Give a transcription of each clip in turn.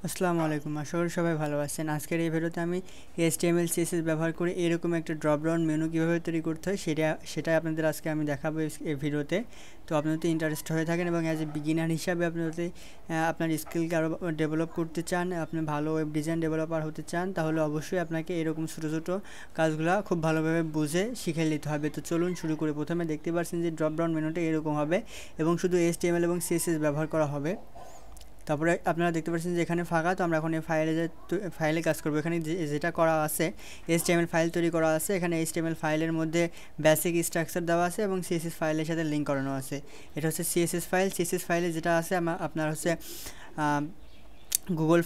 আসসালামু আলাইকুম, আশা করি সবাই ভালো আছেন। আজকের এই ভিডিওতে আমি HTML CSS ব্যবহার করে এরকম একটা ড্রপ ডাউন মেনু কীভাবে তৈরি করতে হয় সেটাই আপনাদের আজকে আমি দেখাবো এই ভিডিওতে। তো আপনি যদি ইন্টারেস্ট হয়ে থাকেন এবং অ্যাজ এ বিগিনার হিসাবে আপনি যদি আপনার স্কিলকে আরও ডেভেলপ করতে চান, আপনি ভালো ওয়েব ডিজাইন ডেভেলপার হতে চান, তাহলে অবশ্যই আপনাকে এরকম ছোটো ছোটো কাজগুলো খুব ভালোভাবে বুঝে শিখে নিতে হবে। তো চলুন শুরু করে। প্রথমে দেখতে পাচ্ছেন যে ড্রপ ডাউন মেনুটা এরকম হবে এবং শুধু HTML এবং CSS ব্যবহার করা হবে। তারপরে আপনারা দেখতে পাচ্ছেন যে এখানে ফাঁকা। তো আমরা এখন এই ফাইলে কাজ করব। এখানে যেটা করা আছে, HTML ফাইল তৈরি করা আছে। এখানে HTML ফাইলের মধ্যে বেসিক স্ট্রাকচার দেওয়া আছে এবং CSS ফাইলের সাথে লিঙ্ক করানো আছে। এটা হচ্ছে CSS ফাইল। CSS ফাইলে যেটা আছে আপনার হচ্ছে গুগল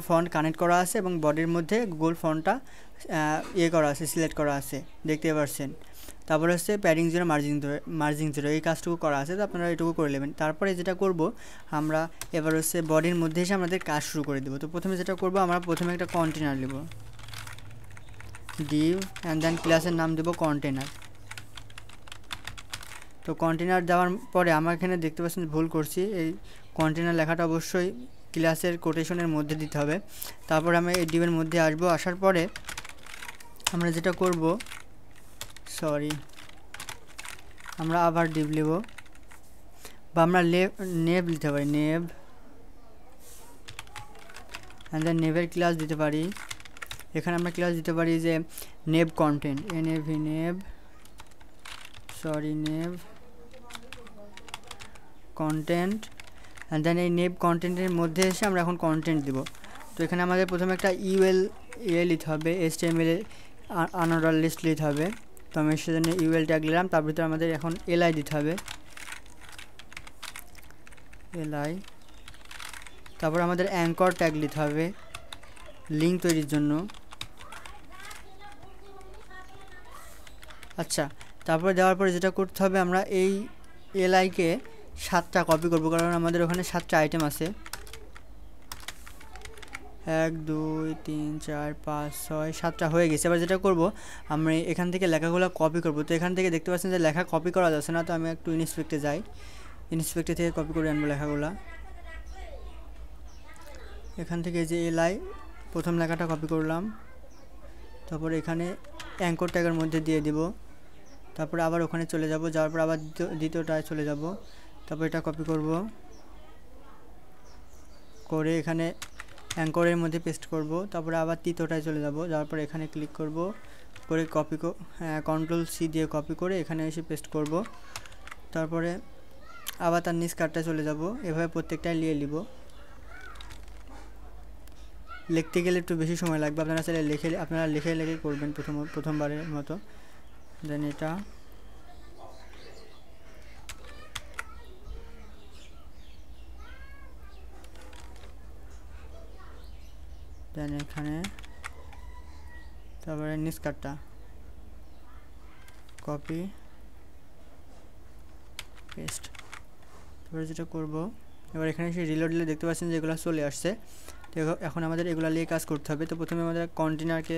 ফন্ট কানেক্ট করা আছে এবং বডির মধ্যে গুগল ফন্টটা করা আছে, সিলেক্ট করা আছে, দেখতে পাচ্ছেন। তারপরে হচ্ছে প্যাডিং জিরো, মার্জিং জিরো, এই কাজটুকু করা আছে। তো আপনারা এটুকু করে নেবেন। তারপরে যেটা করব আমরা এবার হচ্ছে বডির মধ্যে এসে আমাদের কাজ শুরু করে দেবো। তো প্রথমে যেটা করব, আমরা প্রথমে একটা কন্টেনার নেব, ডিভ অ্যান্ড দেন ক্লাসের নাম দেবো কন্টেনার। তো কন্টেনার দেওয়ার পরে আমরা এখানে দেখতে পাচ্ছেন ভুল করছি, এই কন্টেনার লেখাটা অবশ্যই ক্লাসের কোটেশনের মধ্যে দিতে হবে। তারপরে আমরা এই ডিভের মধ্যে আসবো। আসার পরে আমরা যেটা করব, আমরা আবার ডিভ নেব বা আমরা নেভ দিতে পারি, নেভ অ্যান্ড দেন নেভের ক্লাস দিতে পারি। এখানে আমরা ক্লাস দিতে পারি যে নেভ কন্টেন্ট, নেভ কন্টেন্ট অ্যান্ড দেন এই নেভ কন্টেন্টের মধ্যে এসে আমরা এখন কন্টেন্ট দিব। তো এখানে আমাদের প্রথমে একটা ইউএল নিতে হবে, HTML আনঅর্ডার লিস্ট নিতে হবে। তো আমি সেজন্য ইউএল ট্যাগ নিলাম। তার ভিতরে আমাদের এখন এলআই দিতে হবে, এলআই। তারপর আমাদের অ্যাঙ্কর ট্যাগ নিতে হবে লিঙ্ক তৈরির জন্য। আচ্ছা, তারপরে দেওয়ার পরে যেটা করতে হবে, আমরা এই এলআইকে 7টা কপি করব, কারণ আমাদের ওখানে 7টা আইটেম আছে। 1 2 3 4 5 6 7টা হয়ে গেছে। এবার যেটা করব, আমরা এখান থেকে লেখাগুলো কপি করব। তো এখান থেকে দেখতে পাচ্ছেন যে লেখা কপি করা যাচ্ছে না। তো আমি একটু ইনস্পেক্টে যাই, ইনস্পেক্টে থেকে কপি করে আনবো লেখাগুলো। এখান থেকে যে এলআই প্রথম লেখাটা কপি করলাম, তারপরে এখানে অ্যাঙ্কর ট্যাগের মধ্যে দিয়ে দিব। তারপরে আবার ওখানে চলে যাব, যাওয়ার পর আবার দ্বিতীয়টায় চলে যাব। তারপর এটা কপি করব, করে এখানে অ্যাঙ্করের মধ্যে পেস্ট করব। তারপরে আবার তৃতীয়টায় চলে যাব, যাওয়ার পর এখানে ক্লিক করব, করে কন্ট্রোল সি দিয়ে কপি করে এখানে এসে পেস্ট করব। তারপরে আবার তার নিচ কার্ডটায় চলে যাব। এভাবে প্রত্যেকটাই নিয়ে নিব। লিখতে গেলে একটু বেশি সময় লাগবে, আপনারা লিখে করবেন প্রথমবারের মতো। দেন এটা এখানে, তারপরে নিচ কার্ডটা কপি পেস্ট। তারপরে যেটা করব, এবার এখানে এসে রিলোড দিলে দেখতে পাচ্ছেন যে এগুলো চলে আসছে। তো এখন আমাদের এগুলো নিয়ে কাজ করতে হবে। তো প্রথমে আমাদের কন্টেনারকে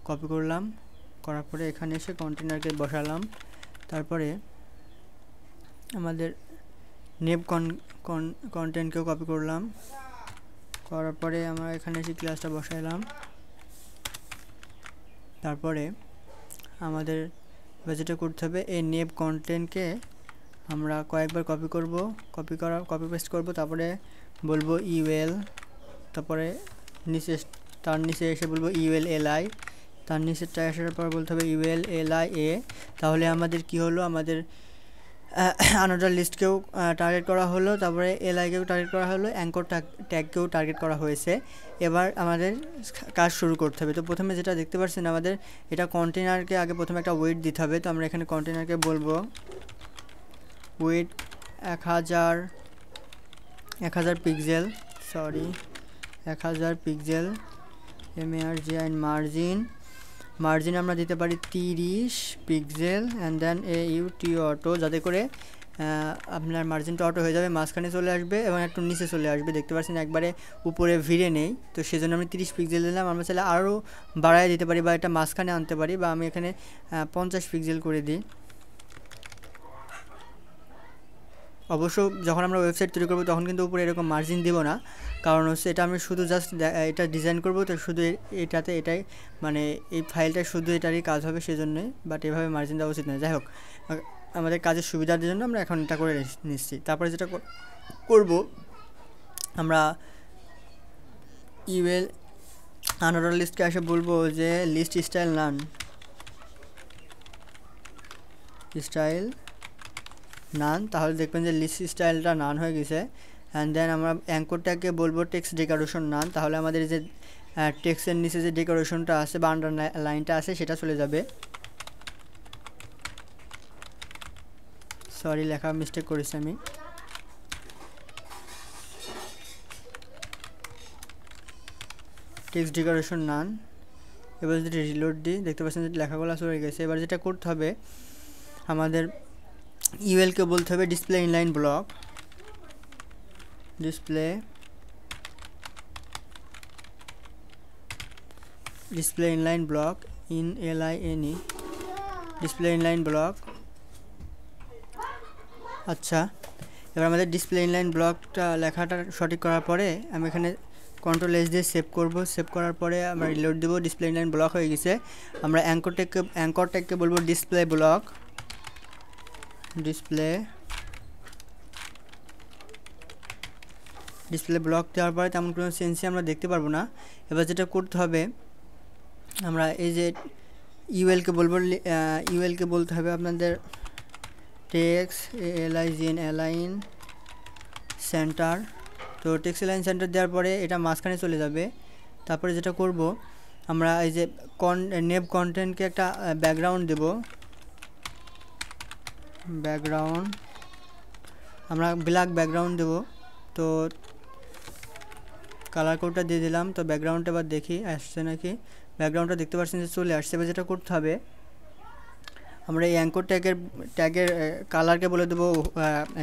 কপি করলাম, করার পরে এখানে এসে কন্টেনারকে বসালাম। তারপরে আমাদের নেভ কন্টেন্টকেও কপি করলাম, করার পরে আমরা এখানে এসে ক্লাসটা বসাইলাম। তারপরে আমাদের যেটা করতে হবে, এই নেভ কন্টেন্টকে আমরা কয়েকবার কপি পেস্ট করব। তারপরে বলবো ইউএল, তারপরে তার নিচে এসে বলবো ইউএল এলআই, তার নিচেরটা আসার পর বলতে হবে ইউএল এলআই এ। তাহলে আমাদের কি হলো, আমাদের আনঅর্ডার লিস্টকেও টার্গেট করা হলো, তারপরে এলআইকেও টার্গেট করা হলো, অ্যাঙ্কর ট্যাগকেও টার্গেট করা হয়েছে। এবার আমাদের কাজ শুরু করতে হবে। তো প্রথমে যেটা দেখতে পাচ্ছেন, আমাদের এটা কন্টেনারকে আগে প্রথমে একটা ওয়েট দিতে হবে। তো আমরা এখানে কন্টেনারকে বলবো ওয়েট 1000 পিক্সেল, 1000 পিক্সেল, মার্জিন আমরা দিতে পারি 30 pixel and then AUT auto, যাতে করে আপনার মার্জিনটা অটো হয়ে যাবে, মাঝখানে চলে আসবে এবং একটু নিচে চলে আসবে। দেখতে পাচ্ছেন একবারে উপরে ভিড়ে নেই। তো সেজন্য আমি 30 পিক্সেল দিলাম। আমরা চাইলে আরও বাড়ায় দিতে পারি বা এটা মাঝখানে আনতে পারি, বা আমি এখানে 50 পিক্সেল করে দিই। অবশ্য যখন আমরা ওয়েবসাইট তৈরি করব তখন কিন্তু উপরে এরকম মার্জিন দিব না, কারণ হচ্ছে এটা আমি শুধু জাস্ট এটা ডিজাইন করব, তো শুধু এটাতে এটাই মানে এই ফাইলটা শুধু এটারই কাজ হবে সেজন্যই, বাট এভাবে মার্জিন দেওয়া উচিত নয়। যাই হোক, আমাদের কাজের সুবিধার জন্য আমরা এখন এটা করে নিচ্ছি। তারপরে যেটা করব আমরা ইউএল আনঅর্ডার লিস্টকে এসে বলবো যে লিস্ট স্টাইল নান, স্টাইল নান, তাহলে দেখবেন যে লিস্ট স্টাইলটা নান হয়ে গেছে। অ্যান্ড দেন আমরা অ্যাঙ্করটাকে বলবো টেক্সট ডেকোরেশন নান, তাহলে আমাদের যে টেক্সটের নিচে যে ডেকোরেশনটা আছে বা আন্ডার লাইনটা আছে সেটা চলে যাবে। সরি, লেখা মিস্টেক করেছি আমি। টেক্সট ডেকোরেশন নান। এবার যদি রিলোড দিই দেখতে পাচ্ছেন যে লেখাগুলো চলে গেছে। এবার যেটা করতে হবে আমাদের ইউএলকে বলতে হবে display inline block, display inline block in LINE, display inline block. আচ্ছা, এবার আমাদের ডিসপ্লে ইনলাইন ব্লকটা লেখাটা সঠিক করার পরে আমি এখানে Ctrl+S দিয়ে সেভ করব। সেভ করার পরে আমরা রিলোড দেবো, ডিসপ্লে ইনলাইন ব্লক হয়ে গেছে। আমরা অ্যাঙ্করটাকে বলবো ডিসপ্লে ব্লক, ডিসপ্লে ব্লক দেওয়ার পরে তেমন কোনো চেঞ্জই আমরা দেখতে পারবো না। এবার যেটা করতে হবে আমরা এই যে ইউএলকে বলতে হবে আপনাদের টেক্সট এলাইন সেন্টার। তো টেক্সট এলাইন সেন্টার দেওয়ার পরে এটা মাঝখানে চলে যাবে। তারপরে যেটা করব আমরা এই যে নেভ কন্টেন্টকে একটা ব্যাকগ্রাউন্ড দেব, ব্যাকগ্রাউন্ড আমরা ব্ল্যাক ব্যাকগ্রাউন্ড দেব। তো কালার কোডটা দিয়ে দিলাম। তো ব্যাকগ্রাউন্ডটা এবার দেখি আসছে নাকি। ব্যাকগ্রাউন্ডটা দেখতে পাচ্ছেন যে চলে আসছে। এবার যেটা করতে হবে আমরা এই অ্যাঙ্কর ট্যাগের কালারকে বলে দেবো,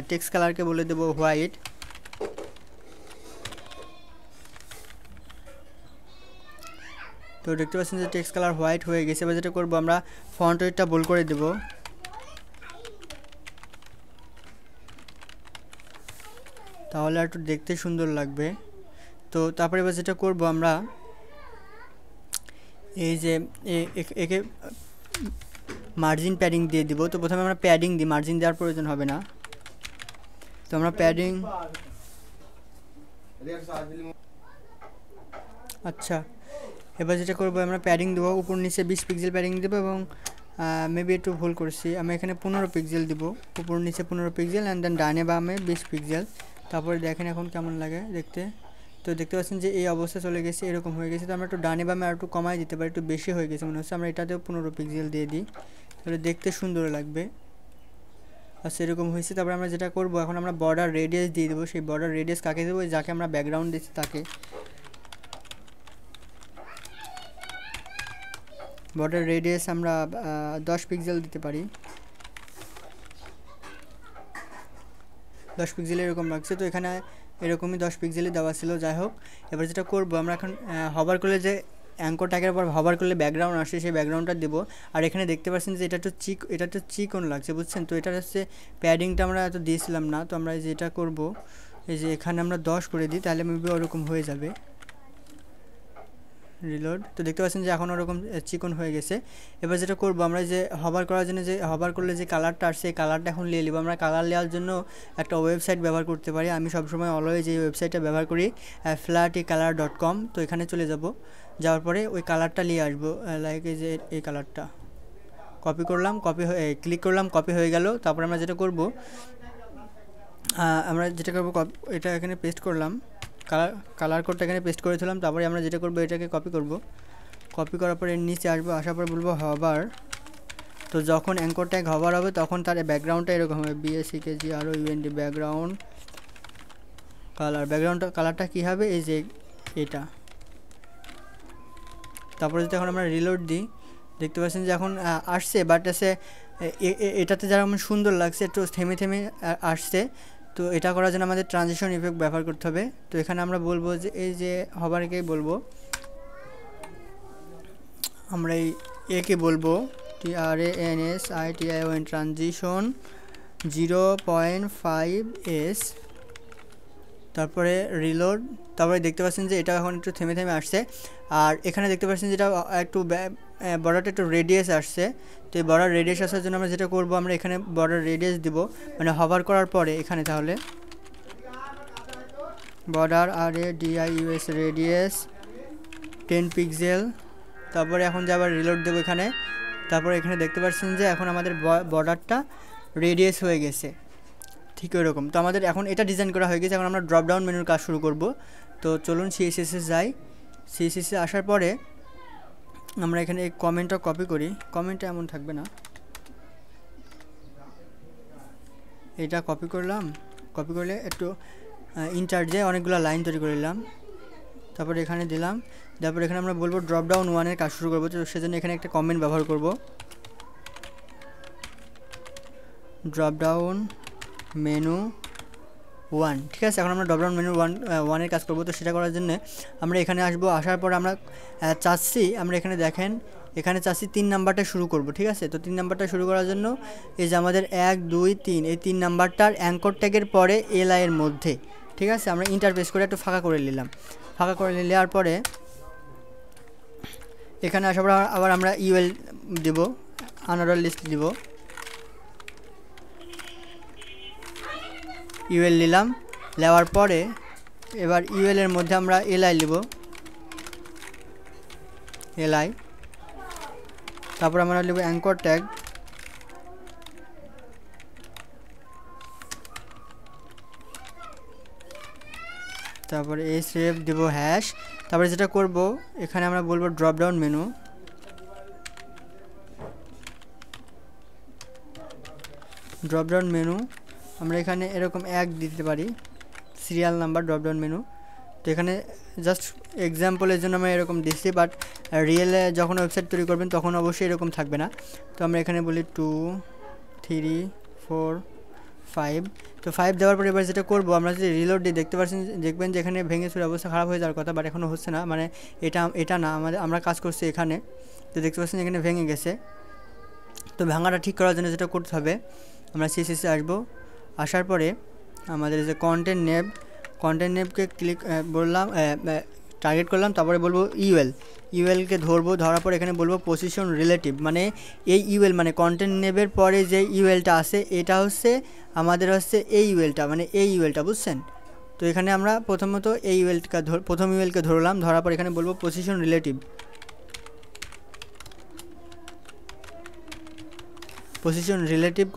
টেক্সট কালারকে বলে দেবো হোয়াইট। তো দেখতে পাচ্ছেন যে টেক্সট কালার হোয়াইট হয়ে গেছে। এবার যেটা করবো আমরা ফন্ট ওয়েটটা বোল্ড করে দেব, তাহলে একটু দেখতে সুন্দর লাগবে। তো তারপরে এবার যেটা করবো আমরা এই যে একে মার্জিন প্যাডিং দিয়ে দিব। তো প্রথমে আমরা প্যাডিং দিই, মার্জিন দেওয়ার প্রয়োজন হবে না। তো আমরা প্যাডিং, আচ্ছা এবার যেটা করবো আমরা প্যাডিং দেবো, উপর নিচে 20 পিক্সেল প্যাডিং দেবো এবং মেবি একটু ভুল করছি, আমি এখানে 15 পিক্সেল দিব, উপর নিচে 15 পিক্সেল অ্যান্ড দেন ডানে বামে 20 পিক্সেল। তারপরে দেখেন এখন কেমন লাগে দেখতে। তো দেখতে পাচ্ছেন যে এই অবস্থা চলে গেছে, এরকম হয়ে গেছে। তো আমরা একটু ডানে বামে আর একটু কমাই দিতে পারি, একটু বেশি হয়ে গেছে মনে হচ্ছে। আমরা এটাতেও 15 পিক্সেল দিয়ে দিই, তাহলে দেখতে সুন্দর লাগবে। আচ্ছা এরকম হয়েছে। তারপরে আমরা যেটা করবো এখন আমরা বর্ডার রেডিয়াস দিয়ে দেবো। সেই বর্ডার রেডিয়াস কাকে দেবো? যাকে আমরা ব্যাকগ্রাউন্ড দিচ্ছি তাকে। বর্ডার রেডিয়াস আমরা 10 পিক্সেল দিতে পারি, 10 পিক্সেল এরকম লাগছে। তো এখানে এরকমই 10 পিক্সেলই দেওয়া ছিল। যাই হোক, এবার যেটা করবো আমরা এখন হভার করলে যে অ্যাঙ্কর ট্যাগের পর হভার করলে ব্যাকগ্রাউন্ড আসে, সেই ব্যাকগ্রাউন্ডটা দেবো। আর এখানে দেখতে পাচ্ছেন যে এটা একটু চিকন লাগছে, বুঝছেন? তো এটা হচ্ছে প্যাডিংটা আমরা এত দিয়েছিলাম না। তো আমরা যেটা করবো এই যে এখানে আমরা 10 করে দিই, তাহলে মেবি ওরকম হয়ে যাবে। রিলোড। তো দেখতে পাচ্ছেন যে এখন ওরকম চিকন হয়ে গেছে। এবার যেটা করবো আমরা যে হভার করার জন্য যে হভার করলে যে কালারটা আসছে এই কালারটা এখন নিয়ে নেবো। আমরা কালার নেওয়ার জন্য একটা ওয়েবসাইট ব্যবহার করতে পারি। আমি সবসময় অলওয়েজ এই ওয়েবসাইটটা ব্যবহার করি, flattycolor.com। তো এখানে চলে যাব, যাওয়ার পরে ওই কালারটা নিয়ে আসবো, লাইক এই যে এই কালারটা কপি করলাম, ক্লিক করলাম, কপি হয়ে গেল। তারপরে আমরা যেটা করবো এটা এখানে পেস্ট করলাম, কালার কোডটা এখানে পেস্ট করেছিলাম। তারপরে আমরা যেটা করবো এটাকে কপি করব, কপি করার পরে নিচে আসবো, আসার পর বলবো হভার। তো যখন অ্যাঙ্কর ট্যাগ হভার হবে তখন তার ব্যাকগ্রাউন্ডটা এরকম হবে, BACKGROUND ব্যাকগ্রাউন্ড কালার। কালারটা কী হবে? এই যে এটা। তারপরে যদি এখন আমরা রিলোড দিই দেখতে পাচ্ছেন যে এখন আসছে, বাট এটাতে যেরকম সুন্দর লাগছে একটু থেমে থেমে আসছে। তো এটা করার জন্য আমাদের ট্রানজিশন ইফেক্ট ব্যবহার করতে হবে। তো এখানে আমরা বলবো যে এই যে হভারকেই বলবো, আমরা এই একে বলবো TRANSITION ট্রানজিশন 0.5s, তারপরে রিলোড। তারপরে দেখতে পাচ্ছেন যে এটা এখন একটু থেমে থেমে আসছে। আর এখানে দেখতে পাচ্ছেন যেটা একটু বর্ডারটা একটু রেডিয়াস আসছে। তো এই বর্ডার রেডিয়াস আসার জন্য আমরা যেটা করব, আমরা এখানে বর্ডার রেডিয়াস দিব, মানে হভার করার পরে এখানে তাহলে বর্ডার RADIUS রেডিয়াস 10 পিক্সেল। তারপরে এখন যে আবার রিলোড দেবো এখানে। তারপরে এখানে দেখতে পাচ্ছেন যে এখন আমাদের বর্ডারটা রেডিয়াস হয়ে গেছে, ঠিক এরকম। তো আমাদের এখন এটা ডিজাইন করা হয়ে গেছে। এখন আমরা ড্রপ ডাউন মেনুর কাজ শুরু করব। তো চলুন CSS এ যাই। CSS এ আসার পরে আমরা এখানে এই কমেন্টটা কপি করি। কমেন্টটা এমন থাকবে না, এটা কপি করলাম। কপি করলে একটু ইনচার্জে অনেকগুলো লাইন তৈরি করে নিলাম। তারপরে এখানে দিলাম। তারপরে এখানে আমরা বলবো ড্রপ ডাউন 1 এর কাজ শুরু করবো। তো সেজন্য এখানে একটা কমেন্ট ব্যবহার করব, ড্রপ ডাউন মেনু 1। ঠিক আছে, এখন আমরা ড্রপ ডাউন মেনু 1 এর কাজ করব। তো সেটা করার জন্য আমরা এখানে আসবো। আসার পর আমরা চাচ্ছি, আমরা এখানে দেখেন এখানে চাচ্ছি 3 নাম্বারটা শুরু করব। ঠিক আছে, তো 3 নাম্বারটা শুরু করার জন্য এই যে আমাদের 1 2 3 এই 3 নাম্বারটার অ্যাঙ্কর ট্যাগের পরে LI এর মধ্যে। ঠিক আছে, আমরা ইন্টারপ্রেস করে একটু ফাঁকা করে নিলাম। ফাঁকা করে নেওয়ার পরে এখানে আসার পর আবার আমরা UL দেব, আনঅর্ডার লিস্ট দিব। UL নিলাম। নেওয়ার পরে এবার UL এর মধ্যে আমরা LI নিব, LI। তারপর আমরা নেব অ্যাঙ্কর ট্যাগ। তারপরে sref দেব হ্যাশ। তারপরে যেটা করব এখানে আমরা বলবো drop down menu. Drop down menu আমরা এখানে এরকম 1 দিতে পারি, serial number drop down menu. তো এখানে জাস্ট এক্সাম্পলের জন্য আমরা এরকম দিচ্ছি, বাট রিয়েলে যখন ওয়েবসাইট তৈরি করবেন তখন অবশ্যই এরকম থাকবে না। তো আমরা এখানে বলি 2 3 4 5। তো 5 দেওয়ার পরে এবার যেটা করবো, আমরা যদি রিলোড দিয়ে দেখবেন যে এখানে ভেঙে চুরে অবস্থা খারাপ হয়ে যাওয়ার কথা, বাট এখনও হচ্ছে না। মানে এটা না, আমরা কাজ করছি এখানে। তো দেখতে পাচ্ছেন এখানে ভেঙে গেছে। তো ভাঙাটা ঠিক করার জন্য যেটা করতে হবে, আমরা CSS এ আসবো। আসার পরে আমাদের যে কন্টেন্ট নেমকে ক্লিক বললাম, টার্গেট করলাম। তারপরে বলবো ULকে ধরবো। ধরার পর এখানে বলবো পজিশন রিলেটিভ, মানে এই UL মানে কন্টেন্ট নেমের পরে যে ULটা আছে এটা হচ্ছে আমাদের হচ্ছে এই ULটা, মানে এই ULটা, বুঝছেন? তো এখানে আমরা প্রথমত এই প্রথম ULকে ধরলাম। ধরার পর এখানে বলবো পজিশন রিলেটিভ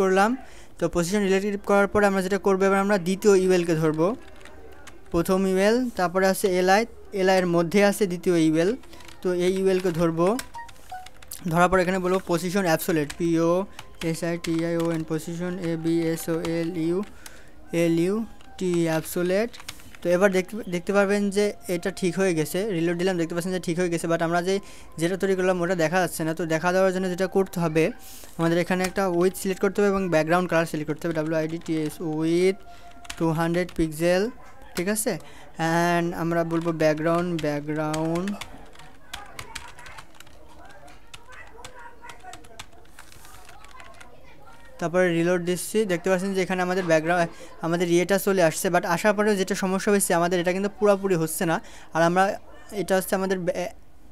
করলাম। তো পজিশন রিলেটিভ করার পরে আমরা যেটা করবো, এবার আমরা দ্বিতীয় ULকে ধরবো। প্রথম UL, তারপরে আছে LI এর মধ্যে আছে দ্বিতীয় UL। তো এই ULকে ধরবো। ধরার পর এখানে বলবো position absolute, POSITION, position ABSOLUT absolute. তো এবার দেখতে পারবেন যে এটা ঠিক হয়ে গেছে। রিলোড দিলাম, দেখতে পাচ্ছেন যে ঠিক হয়ে গেছে, বাট আমরা যেটা তৈরি করলাম ওটা দেখা যাচ্ছে না। তো দেখা দেওয়ার জন্য যেটা করতে হবে, আমাদের এখানে একটা উইথ সিলেক্ট করতে হবে এবং ব্যাকগ্রাউন্ড কালার সিলেক্ট করতে হবে, WIDTS উইথ 200 পিক্সেল। ঠিক আছে, অ্যান্ড আমরা বলবো ব্যাকগ্রাউন্ড। তারপরে রিলোড দিচ্ছি, দেখতে পাচ্ছেন যে এখানে আমাদের ইয়েটা চলে আসছে। বাট আসার পরে যেটা সমস্যা হচ্ছে, আমাদের এটা কিন্তু পুরোপুরি হচ্ছে না। আর আমরা এটা হচ্ছে আমাদের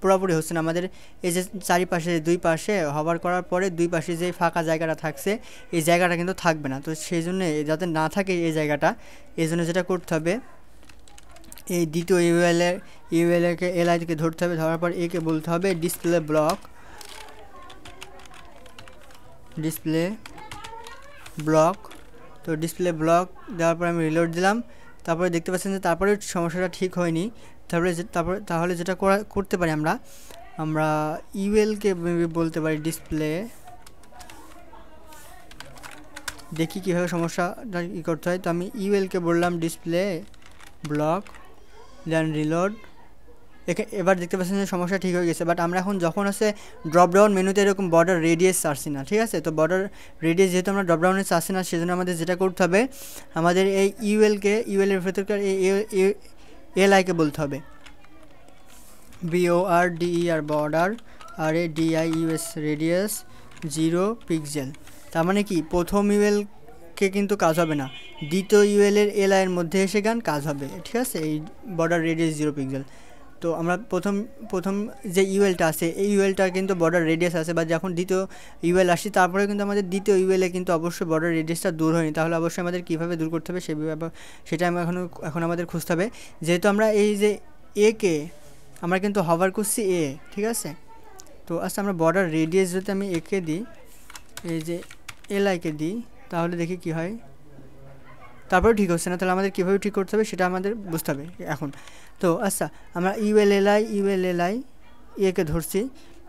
পুরোপুরি হচ্ছে না। আমাদের এই যে চারিপাশে দুই পাশে হভার করার পরে দুই পাশে যে ফাঁকা জায়গাটা থাকছে, এই জায়গাটা কিন্তু থাকবে না। তো সেই জন্য যাতে না থাকে এই জায়গাটা, এই জন্য যেটা করতে হবে, এই দ্বিতীয় ইউএলকে LI থেকে ধরতে হবে। ধরার পর একে বলতে হবে ডিসপ্লে ব্লক। তো ডিসপ্লে ব্লক দেওয়ার পর আমি রিলোড দিলাম। তারপরে দেখতে পাচ্ছেন যে তারপরে সমস্যাটা ঠিক হয়নি। তাহলে যেটা করতে পারি, আমরা ইউএলকে বলতে পারি ডিসপ্লে। দেখি কীভাবে সমস্যাটা করতে হয়। তো আমি ইউএলকে বললাম ডিসপ্লে ব্লক, দেন রিলোড। এবার দেখতে পাচ্ছেন যে সমস্যা ঠিক হয়ে গেছে। বাট আমরা এখন যখন আছে ড্রপ ডাউন মেনুতে এরকম বর্ডার রেডিয়াস চাচ্ছি না। ঠিক আছে, তো বর্ডার রেডিয়াস যেহেতু আমরা ড্রপ ডাউনে চাচ্ছি না, সেজন্য আমাদের যেটা করতে হবে, আমাদের এই ইউএলের ভেতরকার LIকে বলতে হবে BORDER border RADIUS radius 0 pixel. তার মানে কি প্রথম কে কিন্তু কাজ হবে না, দ্বিতীয় ইউএল এর এলআই এর মধ্যে এসে গান কাজ হবে, ঠিক আছে, এই বর্ডার রেডিয়াস 0 পিক্সেল। তো আমরা প্রথম যে ইউএলটা আছে এই ইউএলটার কিন্তু বর্ডার রেডিয়াস আছে, বা যখন দ্বিতীয় ইউএল আসি তারপরে কিন্তু আমাদের দ্বিতীয় ইউএলে কিন্তু অবশ্যই বর্ডার রেডিয়াসটা দূর হয়নি, তাহলে অবশ্যই আমাদের কীভাবে দূর করতে হবে সেটা এখন আমাদের খুঁজতে হবে। যেহেতু আমরা এই যে এ কে আমরা কিন্তু হভার করছি এ, ঠিক আছে। তো আচ্ছা আমরা বর্ডার রেডিয়াস যদি আমি একে দিই, এই যে এলআইকে দিই, তাহলে দেখি কি হয়। তারপরে ঠিক হচ্ছে না, তাহলে আমাদের কীভাবে ঠিক করতে হবে সেটা আমাদের বুঝতে হবে এখন। তো আচ্ছা আমরা ইউএল এলআই একে ধরছি,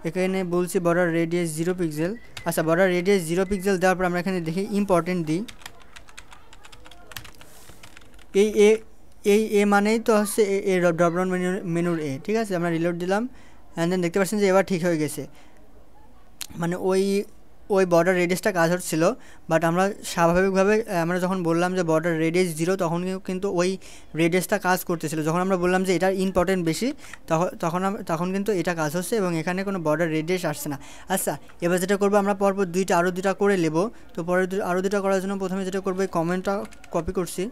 এখানে বলছি বর্ডার রেডিয়াস 0 পিক্সেল। আচ্ছা বর্ডার রেডিয়াস 0 পিক্সেল দেওয়ার পর আমরা এখানে দেখি ইম্পর্টেন্ট দিই, এই এ মানেই তো হচ্ছে এ ড্রপডাউন মেনুর এ, ঠিক আছে। আমরা রিলোড দিলাম অ্যান্ড দেন দেখতে পাচ্ছেন যে এবার ঠিক হয়ে গেছে, মানে ওই বর্ডার রেডিয়াসটা কাজ হচ্ছিল, বাট আমরা স্বাভাবিকভাবে আমরা যখন বললাম যে বর্ডার রেডিয়াস 0 তখন কিন্তু ওই রেডিয়াসটা কাজ করতেছিল। যখন আমরা বললাম যে এটার ইম্পর্টেন্ট বেশি তখন কিন্তু এটা কাজ হচ্ছে এবং এখানে কোনো বর্ডার রেডিয়াস আসছে না। আচ্ছা এবার যেটা করবো আমরা পরপর আরও দুইটা করে নেব। তো পরে আরও দুটা করার জন্য প্রথমে যেটা করবো এই কমেন্টটা কপি করছি,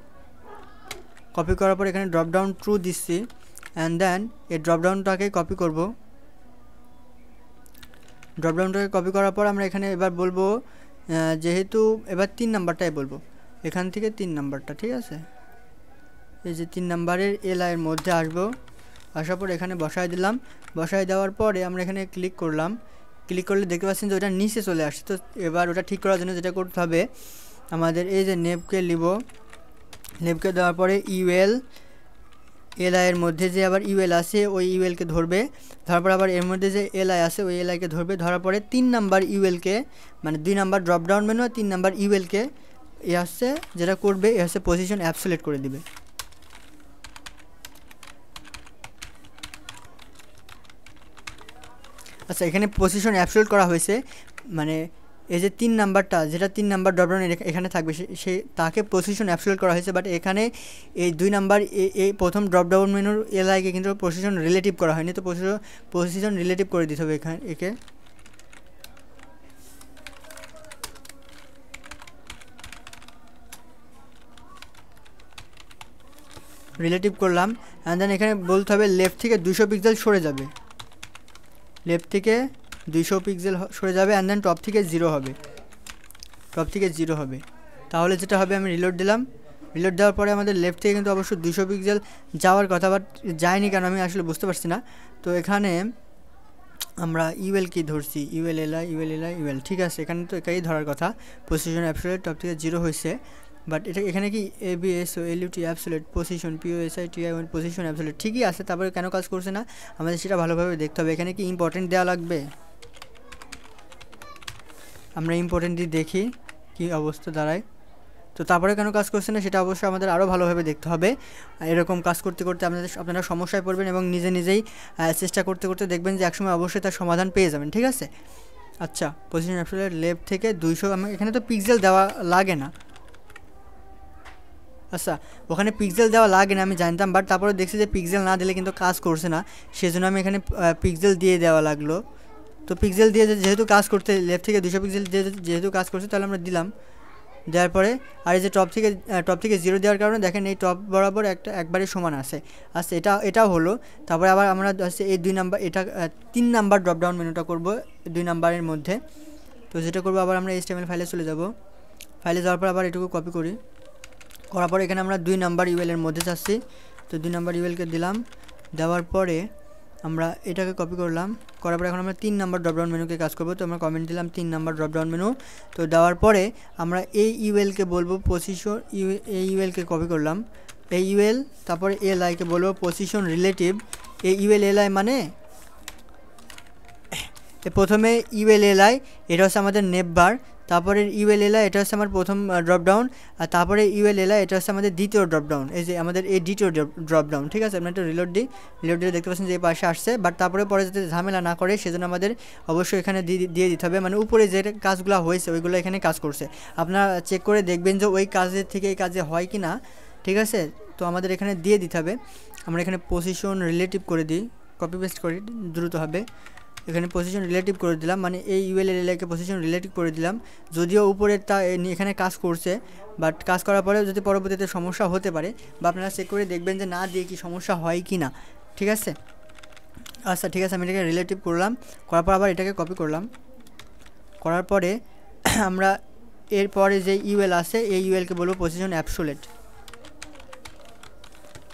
কপি করার পর এখানে ড্রপডাউন ট্রু দিচ্ছি অ্যান্ড দেন এই ড্রপডাউনটাকে কপি করব। ড্রপডাউনটাকে কপি করার পর আমরা এখানে এবার বলবো যেহেতু এবার 3 নাম্বারটাই বলবো, এখান থেকে 3 নাম্বারটা, ঠিক আছে। এই যে 3 নাম্বারের এলআইয়ের মধ্যে আসবো, আসার পর এখানে বসায় দিলাম। বসায় দেওয়ার পরে আমরা এখানে ক্লিক করলাম, ক্লিক করলে দেখতে পাচ্ছেন যে ওটা নিচে চলে আসছে। তো এবার ওটা ঠিক করার জন্য যেটা করতে হবে আমাদের এই যে নেপকে নিব, নেপকে দেওয়ার পরে ইউএল এলআইয়ের মধ্যে যে আবার ইউএল আছে ওই ইউএলকে ধরবে, ধরার পর আবার এর মধ্যে যে এলআই আছে ওই এলআইকে ধরবে, ধরার পরে 3 নাম্বার ইউএলকে মানে 2 নাম্বার ড্রপডাউন মেনু আর 3 নাম্বার ইউএলকে এ হচ্ছে যেটা করবে এ হচ্ছে পজিশন অ্যাবসোলিউট করে দিবে। আচ্ছা এখানে পজিশন অ্যাবসোলিউট করা হয়েছে, মানে এই যে 3 নাম্বারটা যেটা 3 নাম্বার ড্রপডাউন এখানে থাকবে সে তাকে পজিশন অ্যাবসোলিউট করা হয়েছে, বাট এখানে এই 2 নাম্বার এই প্রথম ড্রপডাউন মেনুর এলআইকে কিন্তু পজিশন রিলেটিভ করা হয়নি। তো পজিশন রিলেটিভ করে দিতে হবে এখানে, একে রিলেটিভ করলাম অ্যান্ড দেন এখানে বলতে হবে লেফট থেকে 200 পিক্সেল সরে যাবে, লেফট থেকে 200 পিক্সেল সরে যাবে অ্যান্ড দেন টপ থেকে 0 হবে, টপ থেকে 0 হবে। তাহলে যেটা হবে আমি রিলোড দিলাম, রিলোড দেওয়ার পরে আমাদের লেফট থেকে কিন্তু অবশ্যই 200 পিক্সেল যাওয়ার কথা, বাট যায়নি কেন আমি আসলে বুঝতে পারছি না। তো এখানে আমরা ইউএল কি ধরছি, ইউএল এলআই, ঠিক আছে, এখানে তো একাই ধরার কথা। পজিশন অ্যাবসোলিউট টপ থেকে 0 হয়েছে, বাট এটা এখানে কি এবিএসও এলইউটি অ্যাবসোলিউট পজিশন পিওএসআইটিআই পজিশন অ্যাবসোলিউট ঠিকই আছে, তারপরে কেন কাজ করছে না আমাদের সেটা ভালোভাবে দেখতে হবে। এখানে কি ইম্পর্টেন্ট দেওয়া লাগবে, আমরা ইম্পর্টেন্ট দিয়ে দেখি কি অবস্থা দাঁড়ায়। তো তারপরে কেন কাজ করছে না সেটা অবশ্যই আমাদের আরও ভালোভাবে দেখতে হবে। এরকম কাজ করতে করতে আপনারা সমস্যায় পড়বেন এবং নিজেই চেষ্টা করতে করতে দেখবেন যে একসময় অবশ্যই তার সমাধান পেয়ে যাবেন, ঠিক আছে। আচ্ছা পজিশন অ্যাবসোলিউট লেফট থেকে 200, এখানে তো পিক্সেল দেওয়া লাগে না, আচ্ছা ওখানে পিক্সেল দেওয়া লাগে না আমি জানতাম, বাট তারপরে দেখছি যে পিক্সেল না দিলে কিন্তু কাজ করছে না, সেজন্য আমি এখানে পিক্সেল দিয়ে দেওয়া লাগলো। তো পিক্সেল দিয়ে যেহেতু কাজ করতে লেফট থেকে 200 পিক্সেল যেহেতু কাজ করছে তাহলে আমরা দিলাম, দেওয়ার পরে আর এই যে টপ থেকে 0 দেওয়ার কারণে দেখেন এই টপ বরাবর একবারে সমান আছে। আচ্ছা এটাও হলো। তারপরে আবার আমরা হচ্ছে এই 2 নাম্বার এটা 3 নাম্বার ড্রপডাউন মেনুটা করব 2 নাম্বারের মধ্যে। তো যেটা করবো আবার আমরা HTML ফাইলে চলে যাব, ফাইলে যাওয়ার পর আবার এটুকু কপি করি, করার পরে এখানে আমরা 2 নাম্বার ইউএলের মধ্যে চাচ্ছি। তো 2 নাম্বার ইউএলকে দিলাম, দেওয়ার পরে আমরা এটাকে কপি করলাম, করার পরে এখন আমরা 3 নাম্বার ড্রপডাউন মেনুকে কাজ করব। তো আমরা কমেন্ট দিলাম 3 নাম্বার ড্রপডাউন মেনু। তো দেওয়ার পরে আমরা এই ইউএলকে বলবো পজিশন, এই ইউএলকে কপি করলাম, এই ইউএল, তারপরে এলআইকে বলবো পজিশন রিলেটিভ। এই ইউএল এলআই মানে প্রথমে ইউএল এলআই এটা হচ্ছে আমাদের নেপবার, তারপরে ইউএল এলআই এটা হচ্ছে আমার প্রথম ড্রপডাউন, আর তারপরে ইউএল এলআই এটা হচ্ছে আমাদের দ্বিতীয় ড্রপডাউন, এই যে আমাদের এই দ্বিতীয় ড্রপডাউন, ঠিক আছে। আমরা একটা রিলোড দিই, রিলোড দিয়ে দেখতে পাচ্ছেন যে এই পাশে আসছে, বাট তারপরে পরে যাতে ঝামেলা না করে সেজন্য আমাদের অবশ্যই এখানে দিয়ে দিতে হবে, মানে উপরে যে কাজগুলো হয়েছে ওইগুলো এখানে কাজ করছে, আপনারা চেক করে দেখবেন যে ওই কাজের থেকে এই কাজে হয় কি না, ঠিক আছে। তো আমাদের এখানে দিয়ে দিতে হবে, আমরা এখানে পজিশন রিলেটিভ করে দিই, কপি পেস্ট করি দ্রুত হবে। এখানে পজিশন রিলেটিভ করে দিলাম, মানে এই ইউএল এলআইকে পজিশন রিলেটিভ করে দিলাম। যদিও উপরেরটা এখানে কাজ করছে, বাট কাজ করার পরেও যদি পরবর্তীতে সমস্যা হতে পারে, বা আপনারা চেক করে দেখবেন যে না দিয়ে কি সমস্যা হয় কি না। ঠিক আছে, আচ্ছা ঠিক আছে, আমি এটাকে রিলেটিভ করলাম, করার পর আবার এটাকে কপি করলাম। করার পরে আমরা এরপরে যে ইউএল আছে এই ইউএলকে বলবো পজিশন অ্যাবসোলেট,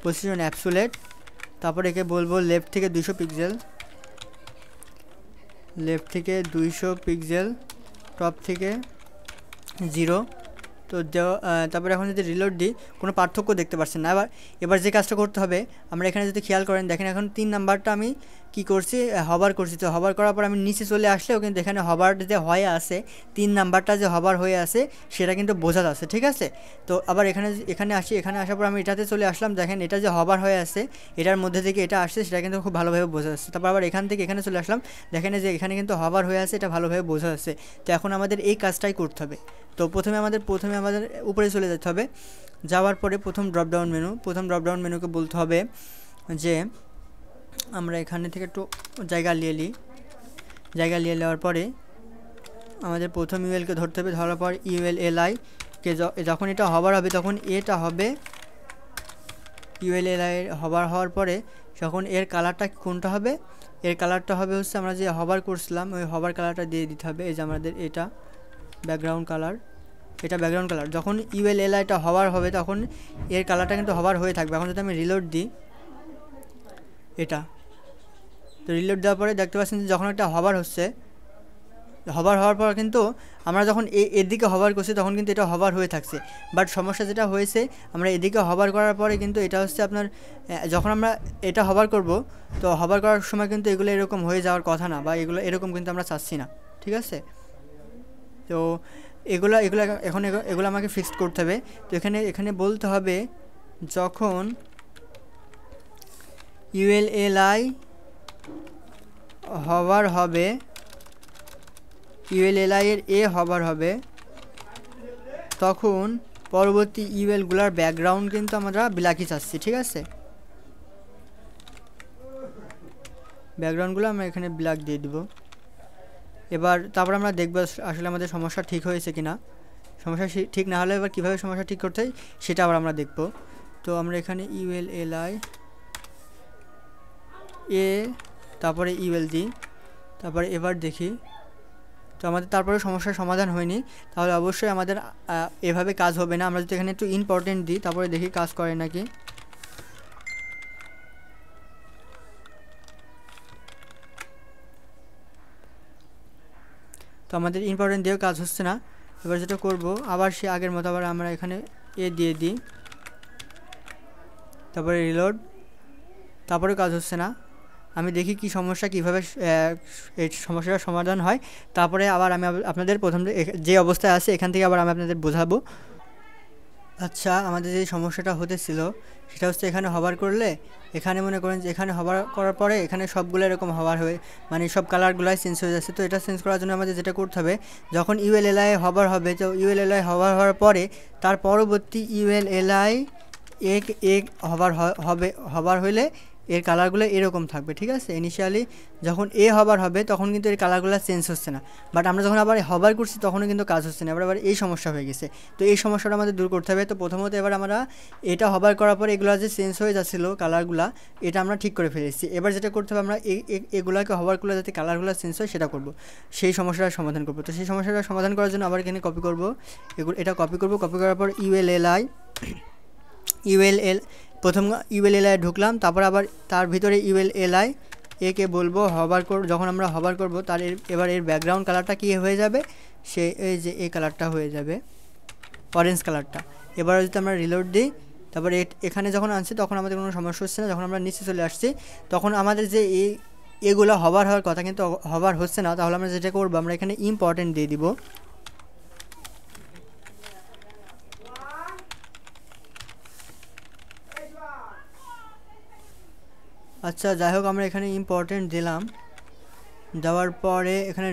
পজিশন অ্যাবসোলেট। তারপর একে বলবো লেফট থেকে 200 পিক্সেল, লেফট থেকে 200 পিক্সেল, টপ থেকে 0। তো তারপরে এখন যদি রিলোড দিই কোনো পার্থক্য দেখতে পাচ্ছেন না। এবার যে কাজটা করতে হবে, আমরা এখানে যদি খেয়াল করেন দেখেন এখন 3 নাম্বারটা আমি কি করছি, হবার করছি। তো হবার করার পর আমি নিচে চলে আসলেও কিন্তু এখানে হবার যে হয়ে আছে 3 নাম্বারটা যে হবার হয়ে আছে সেটা কিন্তু বোঝা যাচ্ছে। ঠিক আছে, তো আবার এখানে আসি, এখানে আসার পর আমি এটাতে চলে আসলাম, দেখেন এটা যে হবার হয়ে আছে এটার মধ্যে থেকে এটা আসছে সেটা কিন্তু খুব ভালোভাবে বোঝা যাচ্ছে। তারপর আবার এখান থেকে এখানে চলে আসলাম, দেখেন যে এখানে কিন্তু হবার হয়ে আছে, এটা ভালোভাবে বোঝা যাচ্ছে। তো এখন আমাদের এই কাজটাই করতে হবে। তো প্রথমে আমাদের উপরে চলে যেতে হবে, যাওয়ার পরে প্রথম ড্রপডাউন মেনুকে বলতে হবে যে আমরা এখানে থেকে একটু জায়গা নিয়ে নেওয়ার পরে আমাদের প্রথম ইউএলকে ধরতে হবে। ধরার পর ইউএল এলআই কে যখন এটা হবার হবে তখন এটা হবে ইউএল এলআই হবার হওয়ার পরে যখন এর কালারটা কোনটা হবে, এর কালারটা হবে হচ্ছে আমরা যে হবার করছিলাম ওই হবার কালারটা দিয়ে দিতে হবে। এই যে আমাদের এটা ব্যাকগ্রাউন্ড কালার, এটা ব্যাকগ্রাউন্ড কালার। যখন ইউএল এলআইটা হবার হবে তখন এর কালারটা কিন্তু হবার হয়ে থাকবে। এখন যদি আমি রিলোড দিই এটা, তো রিলোড দেওয়ার পরে দেখতে পাচ্ছেন যে যখন একটা হবার হচ্ছে, হবার হওয়ার পর কিন্তু আমরা যখন এর দিকে হবার করছি তখন কিন্তু এটা হবার হয়ে থাকছে। বাট সমস্যা যেটা হয়েছে, আমরা এদিকে হবার করার পরে কিন্তু এটা হচ্ছে আপনার যখন আমরা এটা হবার করব, তো হবার করার সময় কিন্তু এগুলো এরকম হয়ে যাওয়ার কথা না, বা এগুলো এরকম কিন্তু আমরা চাচ্ছি না। ঠিক আছে, তো এগুলো এখন এগুলো আমাকে ফিক্সড করতে হবে। তো এখানে বলতে হবে যখন ইউএল এলআই হবার হবে, ইউএল এলআই এর হবার হবে, তখন পরবর্তী ইউএলগুলোর ব্যাকগ্রাউন্ড কিন্তু আমরা ব্ল্যাকই চাচ্ছি। ঠিক আছে, ব্যাকগ্রাউন্ডগুলো আমরা এখানে ব্ল্যাক দিয়ে দিব। এবার তারপর আমরা দেখব আসলে আমাদের সমস্যা ঠিক হয়েছে কিনা। সমস্যা ঠিক না হলে এবার কীভাবে সমস্যা ঠিক করতে হয় সেটা আবার আমরা দেখব। তো আমরা এখানে ইউএল এলআই তারপরে ইউএল দিই, তারপরে এবার দেখি তো আমাদের তারপরে সমস্যার সমাধান হয়নি, তাহলে অবশ্যই আমাদের এভাবে কাজ হবে না। আমরা যদি এখানে একটু ইম্পর্টেন্ট দিই তারপরে দেখি কাজ করে নাকি। তো আমাদের ইম্পর্টেন্ট দিয়েও কাজ হচ্ছে না। এবার যেটা করব আবার সে আগের মতো আবার আমরা এখানে দিয়ে দিই, তারপরে রিলোড, তারপরে কাজ হচ্ছে না। আমি দেখি কি সমস্যা, কীভাবে এই সমস্যাটার সমাধান হয়, তারপরে আবার আমি আপনাদের প্রথম যে অবস্থায় আছে এখান থেকে আবার আমি আপনাদের বোঝাবো। আচ্ছা, আমাদের যে সমস্যাটা হতেছিল সেটা হচ্ছে এখানে হবার করলে এখানে মনে করেন যে এখানে হবার করার পরে এখানে সবগুলো এরকম হবার হয়ে মানে সব কালারগুলাই চেঞ্জ হয়ে যাচ্ছে। তো এটা চেঞ্জ করার জন্য আমাদের যেটা করতে হবে, যখন ইউএল এলআই হবার হবে, তো ইউএল এলআই হবার হওয়ার পরে তার পরবর্তী ইউএল এলআই হবার হলে এর কালারগুলো এরকম থাকবে। ঠিক আছে, ইনিশিয়ালি যখন হবার হবে তখন কিন্তু এর কালারগুলো চেঞ্জ হচ্ছে না, বাট আমরা যখন আবার হবার করছি তখনও কিন্তু কাজ হচ্ছে না। আবার এই সমস্যা হয়ে গেছে। তো এই সমস্যাটা আমাদের দূর করতে হবে। তো প্রথমত এবার আমরা এটা হবার করার পর এগুলো যে চেঞ্জ হয়ে যাচ্ছিলো কালারগুলো, এটা আমরা ঠিক করে ফেলেছি। এবার যেটা করতে হবে, আমরা এগুলোকে হবার করলে যাতে কালারগুলো চেঞ্জ হয় সেটা করব, সেই সমস্যাটার সমাধান করব। তো সেই সমস্যাটার সমাধান করার জন্য আবার এখানে কপি করব, এটা কপি করার পর প্রথম ইউএল এলআই ঢুকলাম, তারপর আবার তার ভিতরে ইউএল এলআই কে বলবো যখন আমরা হবার করব তার এবার এর ব্যাকগ্রাউন্ড কালারটা কী হয়ে যাবে, এই যে এই কালারটা হয়ে যাবে, অরেঞ্জ কালারটা। এবার যদি আমরা রিলোড দিই, তারপরে এখানে যখন আনছি তখন আমাদের কোনো সমস্যা হচ্ছে না। যখন আমরা নিচে চলে আসছি তখন আমাদের যে এগুলো হওয়ার কথা কিন্তু হবার হচ্ছে না। তাহলে আমরা যেটা করবো, আমরা এখানে ইম্পর্টেন্ট দিয়ে দিব। আচ্ছা, যাই হোক, আমরা এখানে ইম্পর্টেন্ট দিলাম, দেওয়ার পরে এখানে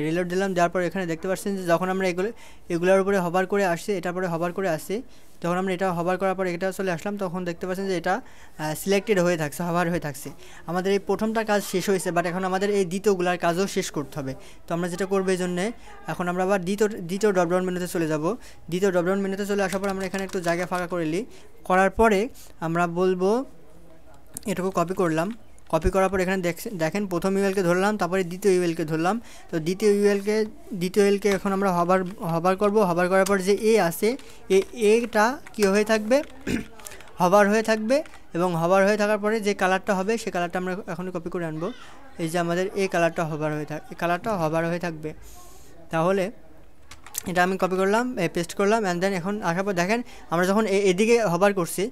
রিলোড দিলাম। দেওয়ার পরে এখানে দেখতে পাচ্ছেন যে যখন আমরা এগুলোর উপরে হবার করে আসছি, এটার পরে হবার করে আসছি, যখন আমরা এটা হভার করার পর এটা চলে আসলাম তখন দেখতে পাচ্ছেন যে এটা সিলেক্টেড হয়ে থাকছে, হভার হয়ে থাকছে। আমাদের এই প্রথমটা কাজ শেষ হয়েছে, বাট এখন আমাদের এই দ্বিতীয়গুলার কাজও শেষ করতে হবে। তো আমরা যেটা করবো এই জন্যে এখন আমরা আবার দ্বিতীয় ড্রপডাউন মেনুতে চলে যাব। দ্বিতীয় ড্রপডাউন মেনুতে চলে আসার পর আমরা এখানে একটু জায়গা ফাঁকা করে নিই। করার পরে আমরা বলবো এটুকু কপি করলাম। কপি করার পর এখানে দেখেন প্রথম ইউএলকে ধরলাম, তারপরে দ্বিতীয় ইউএলকে ধরলাম। তো দ্বিতীয় ইউএলকে এখন আমরা হবার করব। হবার করার পর যে এ আছে এটা কী হয়ে থাকবে, হবার হয়ে থাকবে। এবং হবার হয়ে থাকার পরে যে কালারটা হবে সেই কালারটা আমরা এখন কপি করে আনবো। এই যে আমাদের এই কালারটা হবার হয়ে থাকবে। তাহলে এটা আমি কপি করলাম, পেস্ট করলাম, অ্যান্ড দেন এখন আসার পর দেখেন আমরা যখন এদিকে হবার করছি,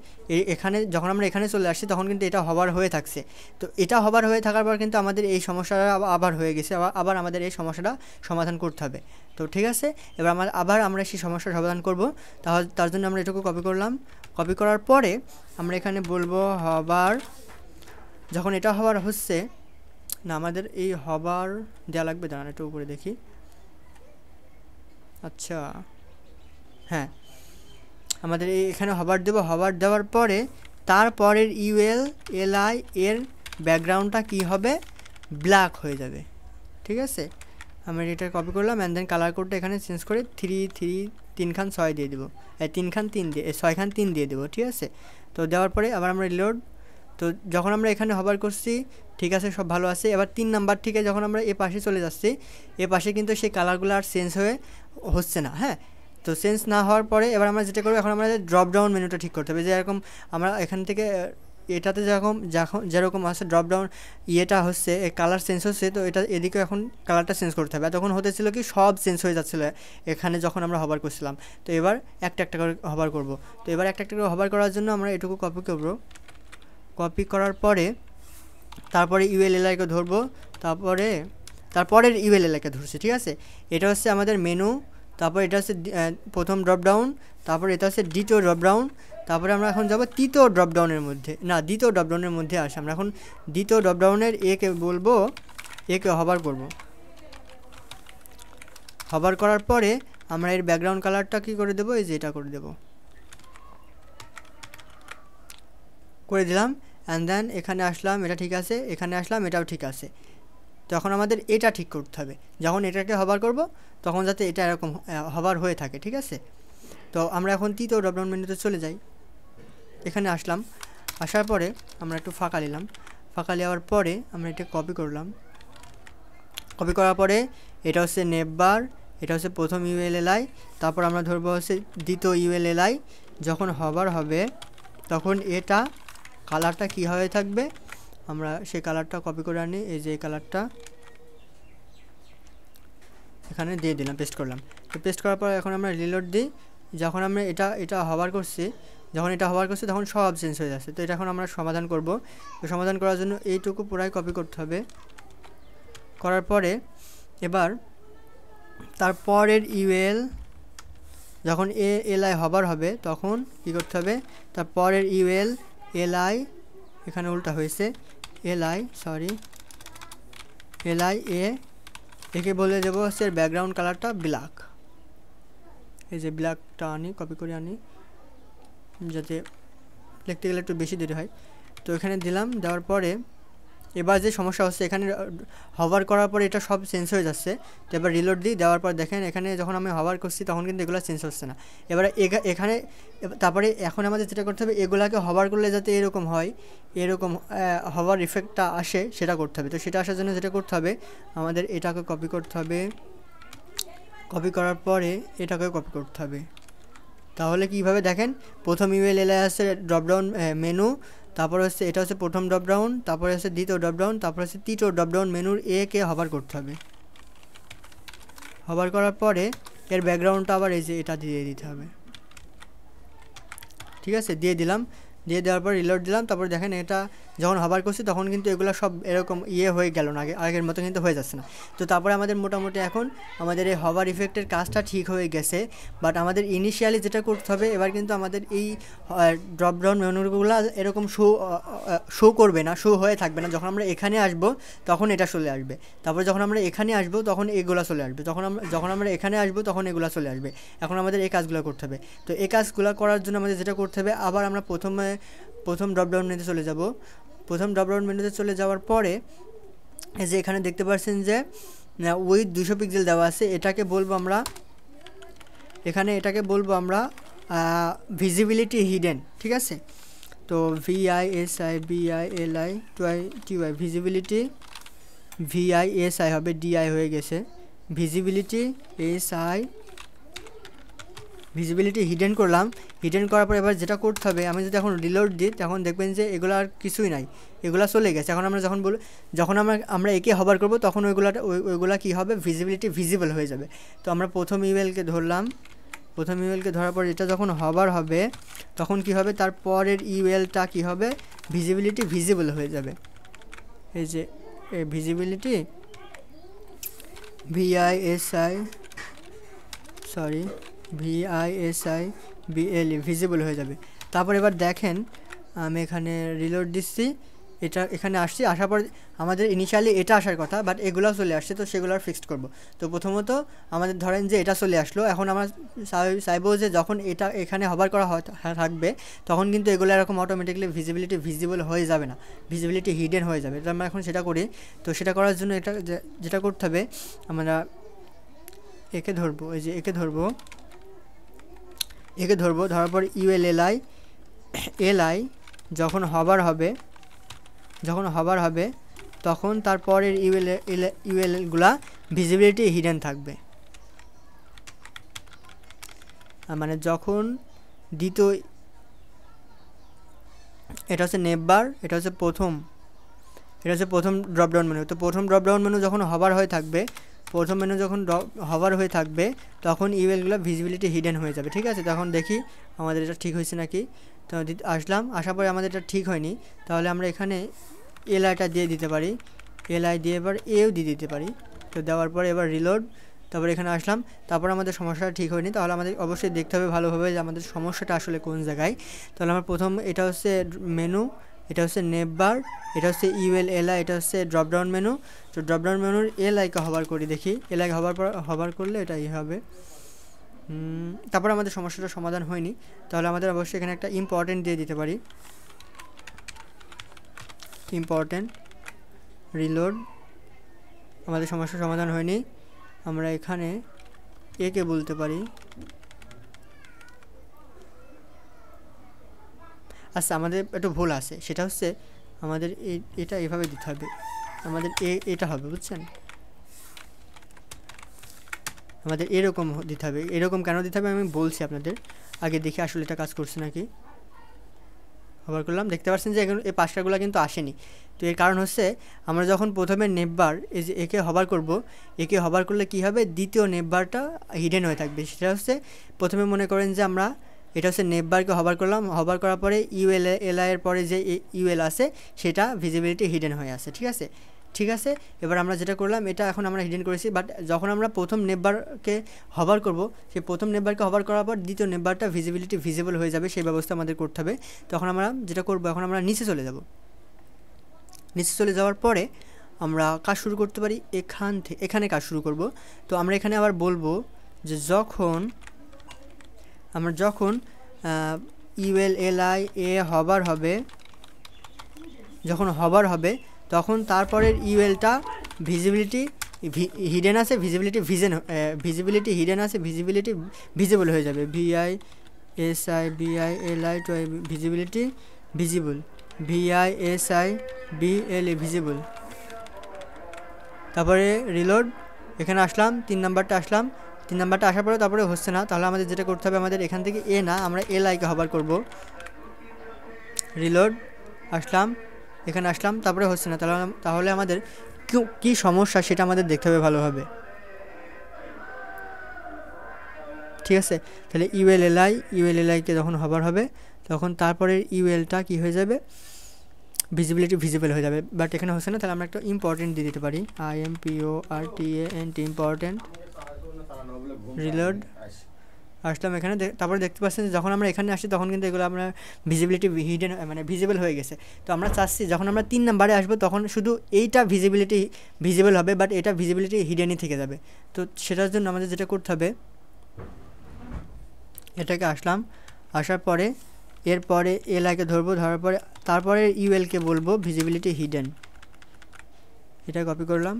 এখানে যখন আমরা এখানে চলে আসছি তখন কিন্তু এটা হবার হয়ে থাকছে। তো এটা হবার হয়ে থাকার পর কিন্তু আমাদের এই সমস্যাটা আবার হয়ে গেছে, আবার আমাদের এই সমস্যাটা সমাধান করতে হবে। তো ঠিক আছে, এবার আবার আমরা সেই সমস্যার সমাধান করব। তাহলে তার জন্য আমরা এটুকু কপি করলাম। কপি করার পরে আমরা এখানে বলবো হবার, যখন এটা হবার হচ্ছে না, আমাদের এই হবার দেওয়া লাগবে, দাঁড়ান একটু উপরে দেখি। আচ্ছা হ্যাঁ, আমাদের এখানে হবার দেব। হবার দেওয়ার পরে তারপরের এলআই এর ব্যাকগ্রাউন্ডটা কি হবে, ব্ল্যাক হয়ে যাবে। ঠিক আছে, আমি এটা কপি করলাম, অ্যান্ড দেন কালার কোডটা এখানে চেঞ্জ করে 3 খান 6 দিয়ে দেবো, 3 খান 3 দিয়ে 6 খান 3 দিয়ে দেবো। ঠিক আছে, তো দেওয়ার পরে আবার আমরা রিলোড। তো যখন আমরা এখানে হবার করছি ঠিক আছে, সব ভালো আছে। এবার 3 নাম্বার থেকে যখন আমরা এ পাশে চলে যাচ্ছি, এ পাশে কিন্তু সেই কালারগুলো আর চেঞ্জ হচ্ছে না। হ্যাঁ, তো চেঞ্জ না হওয়ার পরে এবার আমরা যেটা করবো, এখন আমাদের ড্রপ ডাউন মেনুটা ঠিক করতে হবে। যেরকম আমরা এখান থেকে এটাতে যেরকম আছে ড্রপ ডাউন ইয়েটা হচ্ছে, কালার চেঞ্জ হচ্ছে, তো এটা এদিকে এখন কালারটা চেঞ্জ করতে হবে। তখন হতেছিল কি সব চেঞ্জ হয়ে যাচ্ছিলো এখানে যখন আমরা হবার করছিলাম। তো এবার একটা করে হবার করব। তো এবার একটা করে হবার করার জন্য আমরা এটুকু কপি করব। কপি করার পরে তারপরে ইউএলএলআইকে ধরবো, তারপরের ইউএলএলআইকে ধরছি। ঠিক আছে, এটা হচ্ছে আমাদের মেনু, তারপর এটা হচ্ছে প্রথম ড্রপডাউন, তারপর এটা হচ্ছে দ্বিতীয় ড্রপডাউন, তারপরে আমরা এখন যাব তৃতীয় ড্রপডাউনের মধ্যে, না দ্বিতীয় ড্রপডাউনের মধ্যে আসে। আমরা এখন দ্বিতীয় ড্রপডাউনের একে বলবো, একে হবার করব। হবার করার পরে আমরা এর ব্যাকগ্রাউন্ড কালারটা কি করে দেবো, এই যে এটা করে দেবো, করে দিলাম। অ্যান্ড দেন এখানে আসলাম, এটা ঠিক আছে, এখানে আসলাম, এটাও ঠিক আছে। তখন আমাদের এটা ঠিক করতে হবে, যখন এটাকে হবার করব তখন যাতে এটা এরকম হবার হয়ে থাকে। ঠিক আছে, তো আমরা এখন তৃতীয় ড্রপডাউন মেনুতে চলে যাই। এখানে আসলাম, আসার পরে আমরা একটু ফাঁকা নিলাম। ফাঁকা নেওয়ার পরে আমরা এটা কপি করলাম। কপি করার পরে এটা হচ্ছে নেবার, এটা হচ্ছে প্রথম ইউএলএলআই, তারপর আমরা ধরবো হচ্ছে দ্বিতীয় ইউএলএলআই। যখন হবার হবে তখন এটা কালারটা কী হয়ে থাকবে, আমরা সেই কালারটা কপি করে আনি। এই যে কালারটা এখানে দিয়ে দিলাম, পেস্ট করলাম। তো পেস্ট করার পর এখন আমরা রিলোড দিই। যখন আমরা এটা হবার করছি, তখন সব চেঞ্জ হয়ে যাচ্ছে। তো এটা এখন আমরা সমাধান করব। তো সমাধান করার জন্য এইটুকু পুরাই কপি করতে হবে। করার পরে এবার তারপরের যখন এলআই হবার হবে তখন কী করতে হবে, তারপরের এলআই, এখানে উল্টা হয়েছে, এলআই একে বলে দেবো হচ্ছে ব্যাকগ্রাউন্ড কালারটা ব্ল্যাক। এই যে ব্ল্যাকটা আনি, কপি করে আনি, যাতে লিখতে গেলে একটু বেশি দেরি হয়। তো এখানে দিলাম, দেওয়ার পরে এবার যে সমস্যা হচ্ছে, এখানে হভার করার পরে এটা সব চেঞ্জ হয়ে যাচ্ছে। তো এবার রিলোড দিই, দেওয়ার পর দেখেন এখানে যখন আমি হভার করছি তখন কিন্তু এগুলো চেঞ্জ হচ্ছে না। এবারে এখানে তারপরে এখন আমাদের যেটা করতে হবে, এগুলাকে হভার করলে যাতে এরকম হয়, এরকম হভার ইফেক্টটা আসে, সেটা করতে হবে। তো সেটা আসার জন্য যেটা করতে হবে, আমাদের এটাকে কপি করতে হবে। কপি করার পরে এটাকেও কপি করতে হবে। তাহলে কীভাবে দেখেন, প্রথম ইউএলএলআই আছে ড্রপডাউন মেনু, তারপর হচ্ছে এটা হচ্ছে প্রথম ড্রপডাউন, তারপরে হচ্ছে দ্বিতীয় ড্রপডাউন, তারপর হচ্ছে তৃতীয় ড্রপডাউন মেনুর একে হভার করতে হবে। হভার করার পরে এর ব্যাকগ্রাউন্ডটা আবার এই যে এটা দিয়ে দিতে হবে। ঠিক আছে, দিয়ে দিলাম। দিয়ে দেওয়ার পর রিলোড দিলাম। তারপর দেখেন এটা যখন হবার করছি তখন কিন্তু এগুলো সব এরকম হয়ে গেল না, আগের মতো কিন্তু হয়ে যাচ্ছে না। তো তারপরে আমাদের মোটামুটি এখন আমাদের এই হবার ইফেক্টের কাজটা ঠিক হয়ে গেছে। বাট আমাদের ইনিশিয়ালি যেটা করতে হবে, এবার কিন্তু আমাদের এই ড্রপ ডাউন মেনুগুলো এরকম শো করবে না, শো হয়ে থাকবে না। যখন আমরা এখানে আসবো তখন এটা চলে আসবে, তারপর যখন আমরা এখানে আসবো তখন এগুলো চলে আসবে, যখন আমরা এখানে আসবো তখন এগুলো চলে আসবে। এখন আমাদের এই কাজগুলো করতে হবে। তো এই কাজগুলো করার জন্য আমাদের যেটা করতে হবে, আবার আমরা প্রথম ড্রপ ডাউন মেনুতে চলে যাব। প্রথম ড্রপ ডাউন মেনুতে চলে যাওয়ার পরে এই যে এখানে দেখতে পাচ্ছেন যে উইথ 200 পিক্সেল দেওয়া আছে, এটাকে বলবো আমরা ভিজিবিলিটি হিডেন, ঠিক আছে। তো VISIBILITY ভিজিবিলিটি, VISI হবে DI হয়ে গেছে, ভিজিবিলিটি ভিজিবিলিটি হিডেন করলাম। হিডেন করার পর এবার যেটা করতে হবে, আমি যদি এখন রিলোড দিই তখন দেখবেন যে এগুলো আর কিছুই নাই, এগুলো চলে গেছে। এখন আমরা যখন আমরা একে হবার করব তখন ওইগুলা কী হবে, ভিজিবল হয়ে যাবে। তো আমরা প্রথম ইমেলকে ধরলাম, প্রথম ইমেলকে ধরার পর এটা যখন হবার হবে তখন কি হবে, তার পরের ইমেলটা কী হবে, ভিজিবল হয়ে যাবে। এই যে ভিজিবিলিটি VISIBLE ভিজিবল হয়ে যাবে। তারপর এবার দেখেন আমি এখানে রিলোড দিচ্ছি, এখানে আসছি, আসার পর আমাদের ইনিশিয়ালি এটা আসার কথা, বাট এগুলো চলে আসছে, তো সেগুলো ফিক্সড করব। তো প্রথমত আমাদের ধরেন যে এটা চলে আসলো, এখন আমরা চাইবো যে যখন এটা এখানে হবার করা থাকবে তখন কিন্তু এগুলো এরকম অটোমেটিকলি ভিজিবল হয়ে যাবে না, ভিজিবিলিটি হিডেন হয়ে যাবে। তো আমরা এখন সেটা করি। তো সেটা করার জন্য যেটা করতে হবে, আমরা একে ধরবো, এই যে একে ধরবো, ধরার পর এলআই যখন হবার হবে তখন তারপরের ইউএলগুলা ভিজিবিলিটি হিডেন থাকবে। মানে যখন দ্বিতীয়, এটা হচ্ছে নেবার, এটা হচ্ছে প্রথম ড্রপডাউন মেনু। তো প্রথম ড্রপডাউন মেনু যখন হবার হয়ে থাকবে, হবার হয়ে থাকবে তখন ইউএলগুলো ভিজিবিলিটি হিডেন হয়ে যাবে, ঠিক আছে। তখন দেখি আমাদের এটা ঠিক হয়েছে নাকি। তো আসার পরে আমাদের এটা ঠিক হয়নি, তাহলে আমরা এখানে এলআইটা দিয়ে দিতে পারি, এলআই দিয়ে এবার এও দিয়ে দিতে পারি। তো দেওয়ার পরে এবার রিলোড, তারপর এখানে আসলাম, তারপর আমাদের সমস্যাটা ঠিক হয়নি, তাহলে আমাদের অবশ্যই দেখতে হবে ভালোভাবে যে আমাদের সমস্যাটা আসলে কোন জায়গায়। তাহলে আমরা প্রথম, এটা হচ্ছে মেনু, এটা হচ্ছে নেবার, এটা হচ্ছে এলআই, এটা হচ্ছে ড্রপডাউন মেনু। তো ড্রপডাউন মেনুর এলআইকে হবার করি, দেখি এলআই হবার করলে এটাই হবে। তারপর আমাদের সমস্যাটা সমাধান হয়নি, তাহলে আমাদের অবশ্যই এখানে একটা ইম্পর্টেন্ট দিয়ে দিতে পারি, ইম্পর্টেন্ট রিলোড। আমাদের সমস্যার সমাধান হয়নি, আমরা এখানে একে বলতে পারি। আচ্ছা, আমাদের একটু ভুল আছে, সেটা হচ্ছে আমাদের এটা এভাবে দিতে হবে, আমাদের এটা হবে, বুঝছেন, আমাদের এরকম দিতে হবে। এরকম কেন দিতে হবে আমি বলছি আপনাদের, আগে দেখি আসলে এটা কাজ করছে নাকি। হবার করলাম, দেখতে পাচ্ছেন যে এই পাঁচটাগুলো কিন্তু আসেনি। তো এর কারণ হচ্ছে আমরা যখন প্রথমে নেববার এই যে একে হবার করব, একে হবার করলে কি হবে, দ্বিতীয় নেববারটা হিডেন হয়ে থাকবে। সেটা হচ্ছে প্রথমে মনে করেন যে আমরা এটা হচ্ছে নেববারকে হবার করলাম, হবার করার পরে এলআই এর পরে যে ইউএল আছে সেটা ভিজিবিলিটি হিডেন হয়ে আছে, ঠিক আছে। এবার আমরা যেটা করলাম এটা এখন আমরা হিডেন করেছি, বাট যখন আমরা প্রথম নেববারকে হবার করব, সেই প্রথম নেববারকে হবার করার পর দ্বিতীয় নেববারটা ভিজিবল হয়ে যাবে, সেই ব্যবস্থা আমাদের করতে হবে। তখন আমরা যেটা করব, এখন আমরা নিচে চলে যাব। নিচে চলে যাওয়ার পরে আমরা কাজ শুরু করতে পারি, এখানে কাজ শুরু করব। তো আমরা এখানে আবার বলবো যে যখন ইউএলআই এ হবার হবে, যখন হবার হবে তখন তারপরের ইউএলটা ভিজিবিলিটি হিডেন আছে, ভিজিবিলিটি হিডেন আছে, ভিজিবল হয়ে যাবে, VISIBILI ভিজিবল, VISIBLE ভিজিবল। তারপরে রিলোড, এখানে আসলাম, 3 নাম্বারটা আসলাম, 3 নাম্বারটা আসার পরে তারপরে হচ্ছে না, তাহলে আমাদের যেটা করতে হবে, আমাদের এখান থেকে না আমরা এলআইকে হবার করব। রিলোড, আসলাম, এখানে আসলাম, তারপরে হচ্ছে না, তাহলে আমাদের কি সমস্যা সেটা আমাদের দেখতে হবে ভালোভাবে, ঠিক আছে। তাহলে ইউএলএলআইকে যখন হবার হবে তখন তারপরের ইউএলটা কি হয়ে যাবে, ভিজিবিলিটি ভিজিবল হয়ে যাবে, বাট এখানে হচ্ছে না। তাহলে আমরা একটা ইম্পর্টেন্ট দিয়ে দিতে পারি, IMPORTANT ইম্পর্টেন্ট, রিলোড আসলাম এখানে। তারপরে দেখতে পাচ্ছেন যখন আমরা এখানে আসি তখন কিন্তু এগুলো আমরা ভিজিবিলিটি হিডেন মানে ভিজিবল হয়ে গেছে। তো আমরা চাচ্ছি যখন আমরা 3 নাম্বারে আসবো তখন শুধু এইটা ভিজিবল হবে, বাট এটা ভিজিবিলিটি হিডেনই থেকে যাবে। তো সেটার জন্য আমাদের যেটা করতে হবে, এটাকে আসার পরে এরপরে এলআইকে ধরবো, ধরার পরে তারপরে ইউএলকে বলবো ভিজিবিলিটি হিডেন, এটা কপি করলাম।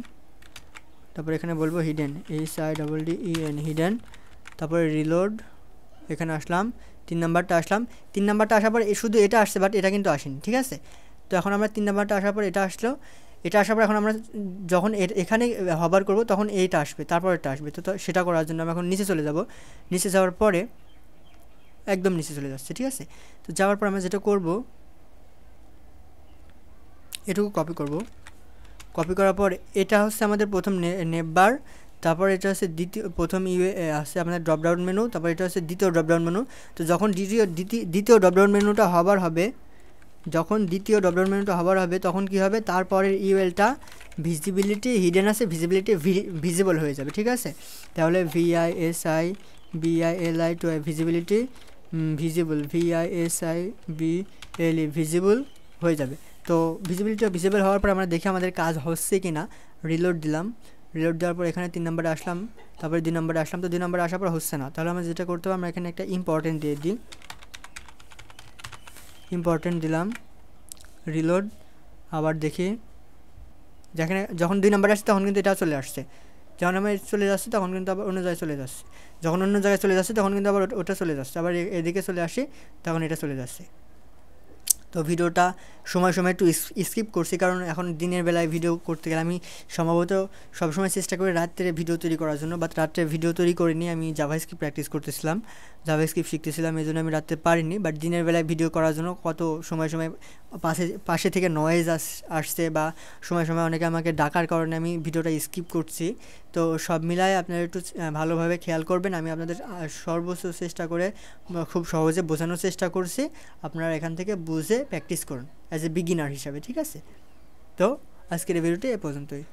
তারপরে এখানে বলবো হিডেন, HIDDEN হিডেন। তারপরে রিলোড, এখানে আসলাম 3 নাম্বারটা আসলাম। 3 নাম্বারটা আসার পর শুধু এটা আসছে, বাট এটা কিন্তু আসেনি, ঠিক আছে। তো এখন আমরা 3 নাম্বারটা আসার পর এটা আসলো, এটা আসার পর এখন আমরা যখন এখানে হবার করব তখন এইটা আসবে, তারপর এটা আসবে। তো সেটা করার জন্য আমরা এখন নিচে চলে যাব। নিচে যাওয়ার পরে একদম নিচে চলে যাচ্ছে, ঠিক আছে। তো যাওয়ার পর আমরা যেটা করব, এটুকু কপি করব। কপি করার পর এটা হচ্ছে আমাদের প্রথম নেবার, তারপর এটা হচ্ছে প্রথম আছে আপনার ড্রপডাউন মেনু, তারপর এটা হচ্ছে দ্বিতীয় ড্রপডাউন মেনু। তো যখন দ্বিতীয় ড্রপডাউন মেনুটা হবার হবে, তখন কি হবে, তারপরের ইউএলটা ভিজিবিলিটি হিডেন আছে, ভিজিবিলিটি ভিজিবল হয়ে যাবে, ঠিক আছে। তাহলে VISIBILI to visibility visible, VISIBLE visible হয়ে যাবে। তো ভিজিবিলিটি ভিজিবল হওয়ার পর আমরা দেখি আমাদের কাজ হচ্ছে কি না। রিলোড দিলাম, রিলোড দেওয়ার পর এখানে 3 নম্বরে আসলাম, তারপরে 2 নম্বরে আসলাম। তো 2 নম্বরে আসার পর হচ্ছে না, তাহলে আমরা যেটা করতে হবে, আমরা এখানে একটা ইম্পর্টেন্ট দিয়ে দিই, ইম্পর্টেন্ট দিলাম, রিলোড। আবার দেখি যেখানে যখন 2 নম্বরে আসছে তখন কিন্তু এটা চলে আসছে, যখন আমি চলে যাচ্ছি তখন কিন্তু আবার অন্য জায়গায় চলে যাচ্ছে, যখন অন্য জায়গায় চলে যাচ্ছে তখন কিন্তু আবার ওটা চলে যাচ্ছে, আবার এদিকে চলে আসি তখন এটা চলে যাচ্ছে। তো ভিডিওটা সময় একটু স্কিপ করছি, কারণ এখন দিনের বেলায় ভিডিও করতে গেলে আমি সম্ভবত সবসময় চেষ্টা করি রাত্রে ভিডিও তৈরি করার জন্য, বাট রাত্রে ভিডিও তৈরি করিনি, আমি জাভাস্ক্রিপ্ট প্র্যাকটিস করতেছিলাম, জাভাস্ক্রিপ্ট শিখতেছিলাম, এই জন্য আমি রাত্রে পারিনি। বাট দিনের বেলায় ভিডিও করার জন্য কত সময় পাশে থেকে নয়েজ আসছে, বা সময় অনেকে আমাকে ডাকার কারণে আমি ভিডিওটা স্কিপ করছি। তো সব মিলায় আপনারা একটু ভালোভাবে খেয়াল করবেন। আমি আপনাদের সর্বোচ্চ চেষ্টা করে খুব সহজে বোঝানোর চেষ্টা করছি, আপনারা এখান থেকে বুঝে প্র্যাকটিস করুন অ্যাজ এ বিগিনার হিসাবে, ঠিক আছে। তো আজকের এই ভিডিওটি এ পর্যন্তই।